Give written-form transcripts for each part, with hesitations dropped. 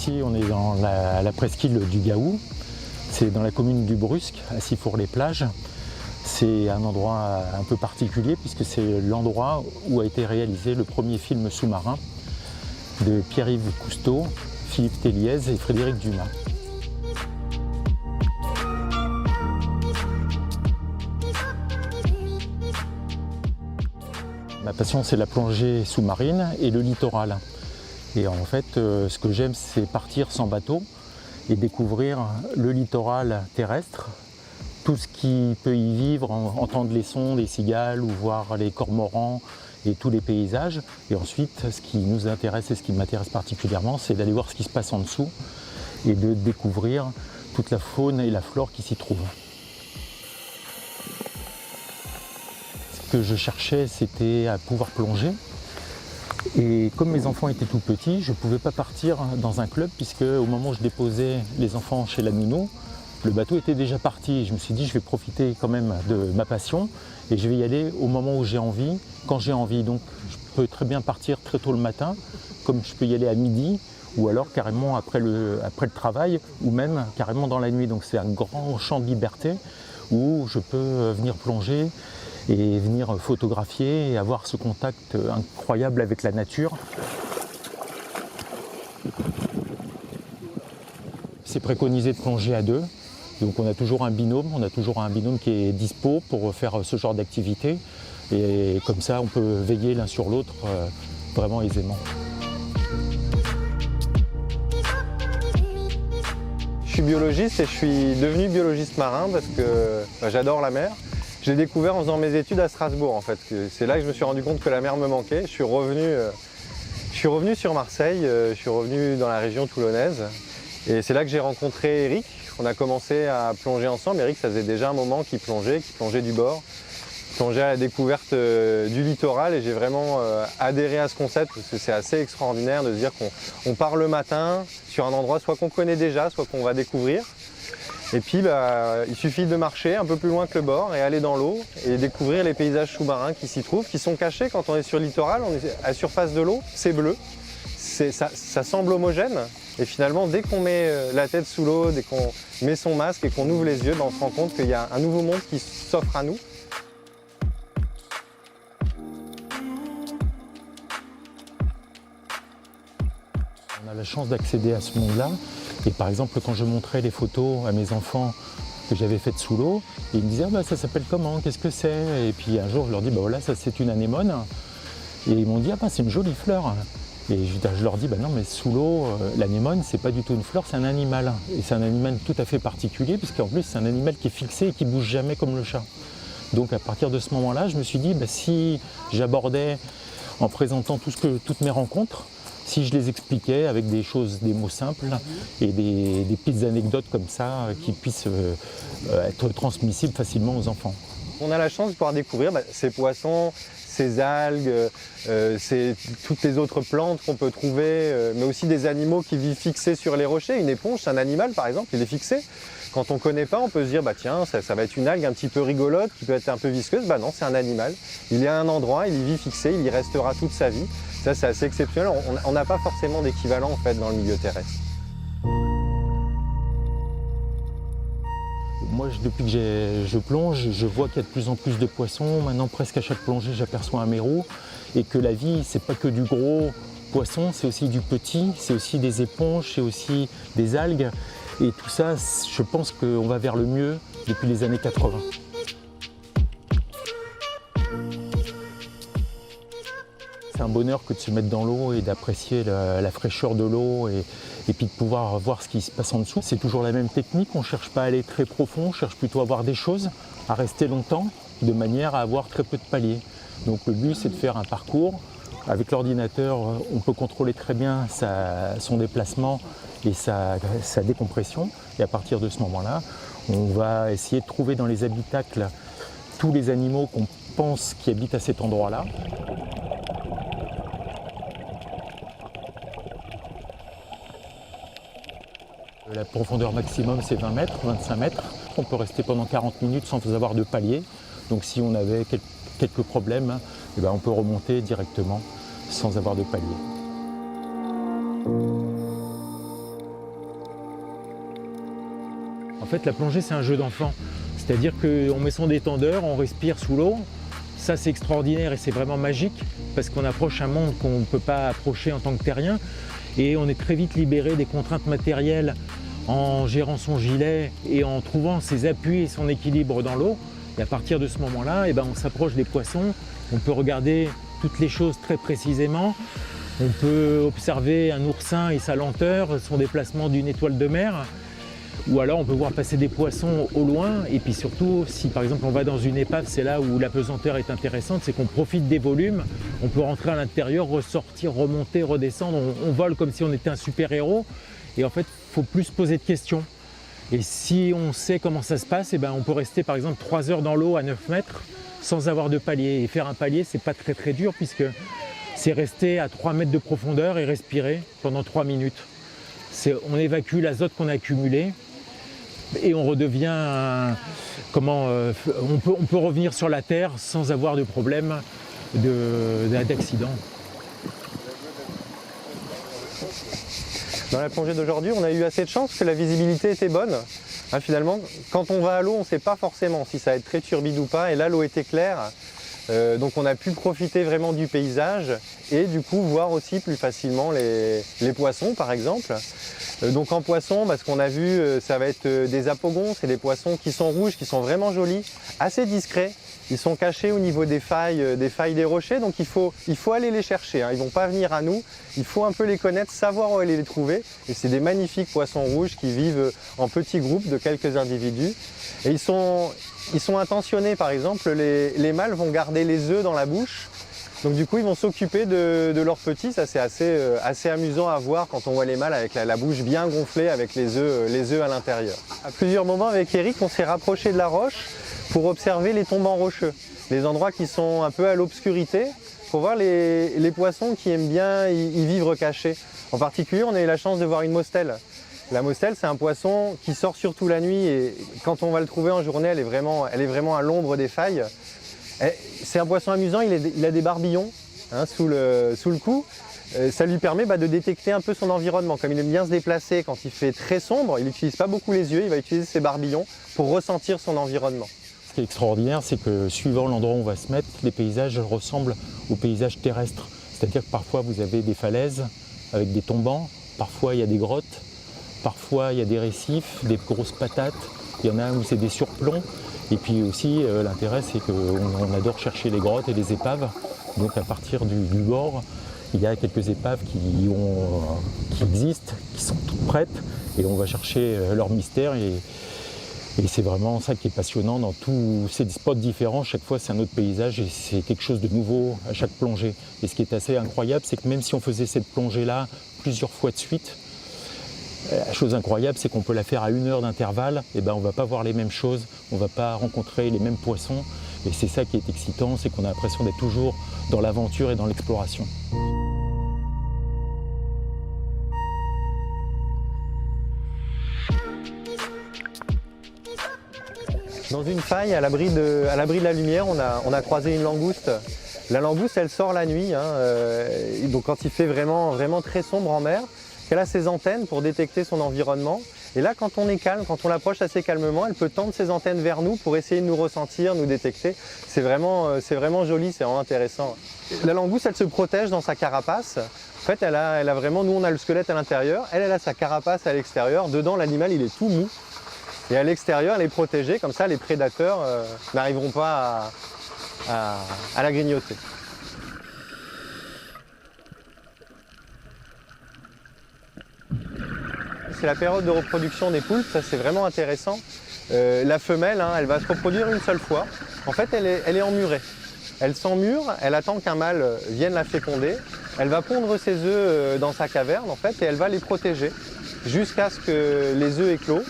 Ici, on est dans la presqu'île du Gaou. C'est dans la commune du Brusque, à Sifour-les-Plages. C'est un endroit un peu particulier puisque c'est l'endroit où a été réalisé le premier film sous-marin de Pierre-Yves Cousteau, Philippe Téliez et Frédéric Dumas. Ma passion, c'est la plongée sous-marine et le littoral. Et en fait, ce que j'aime, c'est partir sans bateau et découvrir le littoral terrestre, tout ce qui peut y vivre, entendre les sons des cigales ou voir les cormorans et tous les paysages. Et ensuite, ce qui nous intéresse et ce qui m'intéresse particulièrement, c'est d'aller voir ce qui se passe en dessous et de découvrir toute la faune et la flore qui s'y trouvent. Ce que je cherchais, c'était à pouvoir plonger. Et comme mes enfants étaient tout petits, je ne pouvais pas partir dans un club puisque au moment où je déposais les enfants chez la nounou, le bateau était déjà parti. Et je me suis dit, je vais profiter quand même de ma passion et je vais y aller au moment où j'ai envie, quand j'ai envie. Donc je peux très bien partir très tôt le matin, comme je peux y aller à midi, ou alors carrément après le travail, ou même carrément dans la nuit. Donc c'est un grand champ de liberté où je peux venir plonger et venir photographier et avoir ce contact incroyable avec la nature. C'est préconisé de plonger à deux, donc on a toujours un binôme qui est dispo pour faire ce genre d'activité et comme ça on peut veiller l'un sur l'autre vraiment aisément. Je suis biologiste et je suis devenu biologiste marin parce que j'adore la mer. Je l'ai découvert en faisant mes études à Strasbourg en fait. C'est là que je me suis rendu compte que la mer me manquait. Je suis revenu sur Marseille, je suis revenu dans la région toulonnaise. Et c'est là que j'ai rencontré Eric. On a commencé à plonger ensemble. Eric, ça faisait déjà un moment qu'il plongeait du bord, plongeait à la découverte du littoral. Et j'ai vraiment adhéré à ce concept parce que c'est assez extraordinaire de se dire qu'on part le matin sur un endroit soit qu'on connaît déjà, soit qu'on va découvrir. Et puis il suffit de marcher un peu plus loin que le bord et aller dans l'eau et découvrir les paysages sous-marins qui s'y trouvent, qui sont cachés quand on est sur le littoral, on est à la surface de l'eau, c'est bleu, ça semble homogène. Et finalement, dès qu'on met la tête sous l'eau, dès qu'on met son masque et qu'on ouvre les yeux, on se rend compte qu'il y a un nouveau monde qui s'offre à nous. On a la chance d'accéder à ce monde-là. Et par exemple, quand je montrais les photos à mes enfants que j'avais faites sous l'eau, ils me disaient ah, ça s'appelle comment, qu'est-ce que c'est? Et puis un jour, je leur dis voilà, ça c'est une anémone. Et ils m'ont dit ah, c'est une jolie fleur. Et je leur dis non, mais sous l'eau, l'anémone, c'est pas du tout une fleur, c'est un animal. Et c'est un animal tout à fait particulier, puisqu'en plus, c'est un animal qui est fixé et qui bouge jamais comme le chat. Donc à partir de ce moment-là, je me suis dit si j'abordais en présentant toutes mes rencontres, si je les expliquais avec des mots simples et des petites anecdotes comme ça qui puissent être transmissibles facilement aux enfants. On a la chance de pouvoir découvrir ces poissons, ces algues, toutes les autres plantes qu'on peut trouver, mais aussi des animaux qui vivent fixés sur les rochers. Une éponge, c'est un animal par exemple, il est fixé. Quand on ne connaît pas, on peut se dire tiens, ça va être une algue un petit peu rigolote, qui peut être un peu visqueuse. Non, c'est un animal. Il est à un endroit, il y vit fixé, il y restera toute sa vie. Ça, c'est assez exceptionnel. On n'a pas forcément d'équivalent en fait dans le milieu terrestre. Moi, depuis que je plonge, je vois qu'il y a de plus en plus de poissons. Maintenant, presque à chaque plongée, j'aperçois un méreau. Et que la vie, c'est pas que du gros poisson, c'est aussi du petit, c'est aussi des éponges, c'est aussi des algues. Et tout ça, je pense qu'on va vers le mieux depuis les années 80. C'est un bonheur que de se mettre dans l'eau et d'apprécier la fraîcheur de l'eau et puis de pouvoir voir ce qui se passe en dessous. C'est toujours la même technique, on ne cherche pas à aller très profond, on cherche plutôt à voir des choses, à rester longtemps, de manière à avoir très peu de paliers. Donc le but, c'est de faire un parcours. Avec l'ordinateur, on peut contrôler très bien son déplacement et sa décompression. Et à partir de ce moment-là, on va essayer de trouver dans les habitacles tous les animaux qu'on pense qui habitent à cet endroit-là. La profondeur maximum, c'est 20 mètres, 25 mètres. On peut rester pendant 40 minutes sans avoir de palier. Donc si on avait quelques problèmes, on peut remonter directement sans avoir de palier. En fait, la plongée, c'est un jeu d'enfant. C'est-à-dire qu'on met son détendeur, on respire sous l'eau. Ça, c'est extraordinaire et c'est vraiment magique parce qu'on approche un monde qu'on ne peut pas approcher en tant que terrien. Et on est très vite libéré des contraintes matérielles en gérant son gilet et en trouvant ses appuis et son équilibre dans l'eau. Et à partir de ce moment-là, on s'approche des poissons. On peut regarder toutes les choses très précisément. On peut observer un oursin et sa lenteur, son déplacement d'une étoile de mer. Ou alors on peut voir passer des poissons au loin. Et puis surtout, si par exemple on va dans une épave, c'est là où la pesanteur est intéressante, c'est qu'on profite des volumes. On peut rentrer à l'intérieur, ressortir, remonter, redescendre. On vole comme si on était un super-héros. Et en fait, il faut plus se poser de questions. Et si on sait comment ça se passe, on peut rester par exemple 3 heures dans l'eau à 9 mètres sans avoir de palier. Et faire un palier, c'est pas très dur puisque c'est rester à 3 mètres de profondeur et respirer pendant 3 minutes. On évacue l'azote qu'on a accumulé et on redevient, on peut revenir sur la terre sans avoir de problème d'accident. Dans la plongée d'aujourd'hui, on a eu assez de chance parce que la visibilité était bonne. Finalement, quand on va à l'eau, on ne sait pas forcément si ça va être très turbide ou pas. Et là, l'eau était claire. Donc on a pu profiter vraiment du paysage et du coup voir aussi plus facilement les poissons par exemple. Donc en poisson, ce qu'on a vu, ça va être des apogons, c'est des poissons qui sont rouges, qui sont vraiment jolis, assez discrets. Ils sont cachés au niveau des failles des rochers, donc il faut aller les chercher. Ils ne vont pas venir à nous, il faut un peu les connaître, savoir où aller les trouver. Et c'est des magnifiques poissons rouges qui vivent en petits groupes de quelques individus. Et ils sont intentionnés, par exemple, les mâles vont garder les œufs dans la bouche. Donc du coup, ils vont s'occuper de leurs petits. Ça, c'est assez amusant à voir quand on voit les mâles avec la bouche bien gonflée avec les œufs à l'intérieur. À plusieurs moments, avec Eric, on s'est rapproché de la roche pour observer les tombants rocheux, les endroits qui sont un peu à l'obscurité, pour voir les poissons qui aiment bien y vivre cachés. En particulier, on a eu la chance de voir une mostelle. La mostelle, c'est un poisson qui sort surtout la nuit et quand on va le trouver en journée, elle est vraiment à l'ombre des failles. C'est un poisson amusant, il a des barbillons sous le cou. Ça lui permet de détecter un peu son environnement. Comme il aime bien se déplacer quand il fait très sombre, il n'utilise pas beaucoup les yeux, il va utiliser ses barbillons pour ressentir son environnement. Ce qui est extraordinaire, c'est que suivant l'endroit où on va se mettre, les paysages ressemblent aux paysages terrestres. C'est-à-dire que parfois vous avez des falaises avec des tombants, parfois il y a des grottes, parfois il y a des récifs, des grosses patates, il y en a où c'est des surplombs. Et puis aussi l'intérêt c'est qu'on adore chercher les grottes et les épaves. Donc à partir du bord, il y a quelques épaves qui existent, qui sont toutes prêtes et on va chercher leur mystère. Et c'est vraiment ça qui est passionnant dans tous ces spots différents. Chaque fois, c'est un autre paysage et c'est quelque chose de nouveau à chaque plongée. Et ce qui est assez incroyable, c'est que même si on faisait cette plongée-là plusieurs fois de suite, la chose incroyable, c'est qu'on peut la faire à 1 heure d'intervalle. Et on ne va pas voir les mêmes choses, on ne va pas rencontrer les mêmes poissons. Et c'est ça qui est excitant, c'est qu'on a l'impression d'être toujours dans l'aventure et dans l'exploration. Dans une faille, à l'abri de la lumière, on a croisé une langouste. La langouste, elle sort la nuit, donc quand il fait vraiment très sombre en mer, elle a ses antennes pour détecter son environnement. Et là, quand on est calme, quand on l'approche assez calmement, elle peut tendre ses antennes vers nous pour essayer de nous ressentir, nous détecter. C'est vraiment joli, c'est vraiment intéressant. La langouste, elle se protège dans sa carapace. En fait, elle a vraiment, nous on a le squelette à l'intérieur, elle a sa carapace à l'extérieur. Dedans, l'animal, il est tout mou. Et à l'extérieur, elle est protégée, comme ça les prédateurs n'arriveront pas à la grignoter. C'est la période de reproduction des poulpes, ça c'est vraiment intéressant. La femelle, elle va se reproduire une seule fois. En fait, elle est emmurée. Elle s'emmure, elle attend qu'un mâle vienne la féconder. Elle va pondre ses œufs dans sa caverne en fait, et elle va les protéger jusqu'à ce que les œufs éclosent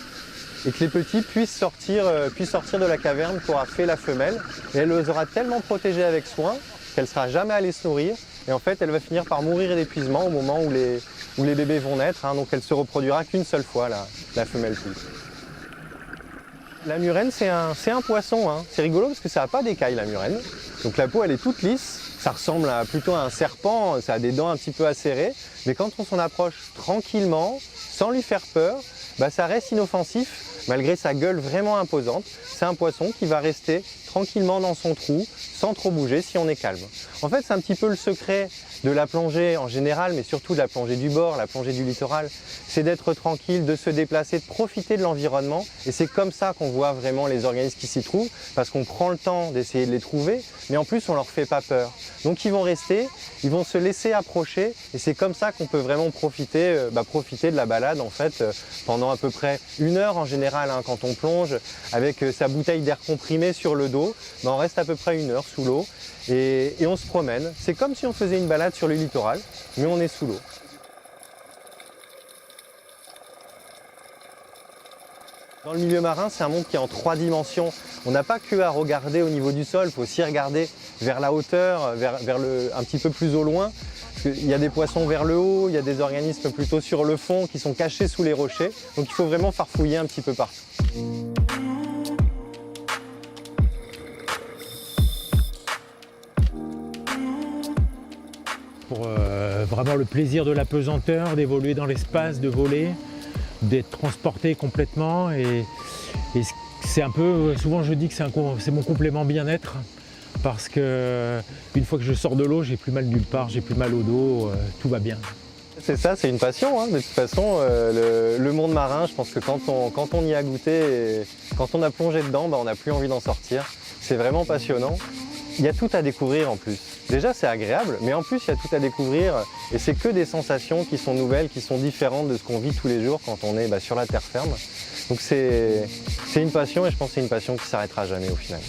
et que les petits puissent sortir de la caverne pour affer la femelle. Et elle les aura tellement protégés avec soin qu'elle ne sera jamais allée se nourrir. Et en fait, elle va finir par mourir d'épuisement au moment où les bébés vont naître. Donc elle ne se reproduira qu'une seule fois, la femelle poulpe. La murène, c'est un poisson. C'est rigolo parce que ça n'a pas d'écailles, la murène. Donc la peau, elle est toute lisse. Ça ressemble plutôt à un serpent. Ça a des dents un petit peu acérées. Mais quand on s'en approche tranquillement, sans lui faire peur, ça reste inoffensif. malgré sa gueule vraiment imposante. C'est un poisson qui va rester tranquillement dans son trou, sans trop bouger si on est calme. En fait, c'est un petit peu le secret de la plongée en général, mais surtout de la plongée du bord, la plongée du littoral, c'est d'être tranquille, de se déplacer, de profiter de l'environnement. Et c'est comme ça qu'on voit vraiment les organismes qui s'y trouvent, parce qu'on prend le temps d'essayer de les trouver, mais en plus on leur fait pas peur. Donc ils vont rester, ils vont se laisser approcher, et c'est comme ça qu'on peut vraiment profiter de la balade en fait pendant à peu près 1 heure en général quand on plonge avec sa bouteille d'air comprimé sur le dos. On reste à peu près 1 heure sous l'eau et on se promène. C'est comme si on faisait une balade sur le littoral, mais on est sous l'eau. Dans le milieu marin, c'est un monde qui est en 3 dimensions. On n'a pas que à regarder au niveau du sol, il faut aussi regarder vers la hauteur, un petit peu plus au loin. Il y a des poissons vers le haut, il y a des organismes plutôt sur le fond qui sont cachés sous les rochers. Donc il faut vraiment farfouiller un petit peu partout. Pour vraiment le plaisir de la pesanteur, d'évoluer dans l'espace, de voler, d'être transporté complètement. Et c'est un peu, souvent je dis que c'est mon complément bien-être, parce que une fois que je sors de l'eau, j'ai plus mal nulle part, j'ai plus mal au dos, tout va bien. C'est ça, c'est une passion. Hein. De toute façon, le monde marin, je pense que quand on y a goûté et quand on a plongé dedans, on n'a plus envie d'en sortir. C'est vraiment passionnant. Il y a tout à découvrir en plus. Déjà, c'est agréable, mais en plus, il y a tout à découvrir. Et c'est que des sensations qui sont nouvelles, qui sont différentes de ce qu'on vit tous les jours quand on est sur la terre ferme. Donc c'est une passion et je pense que c'est une passion qui ne s'arrêtera jamais au final.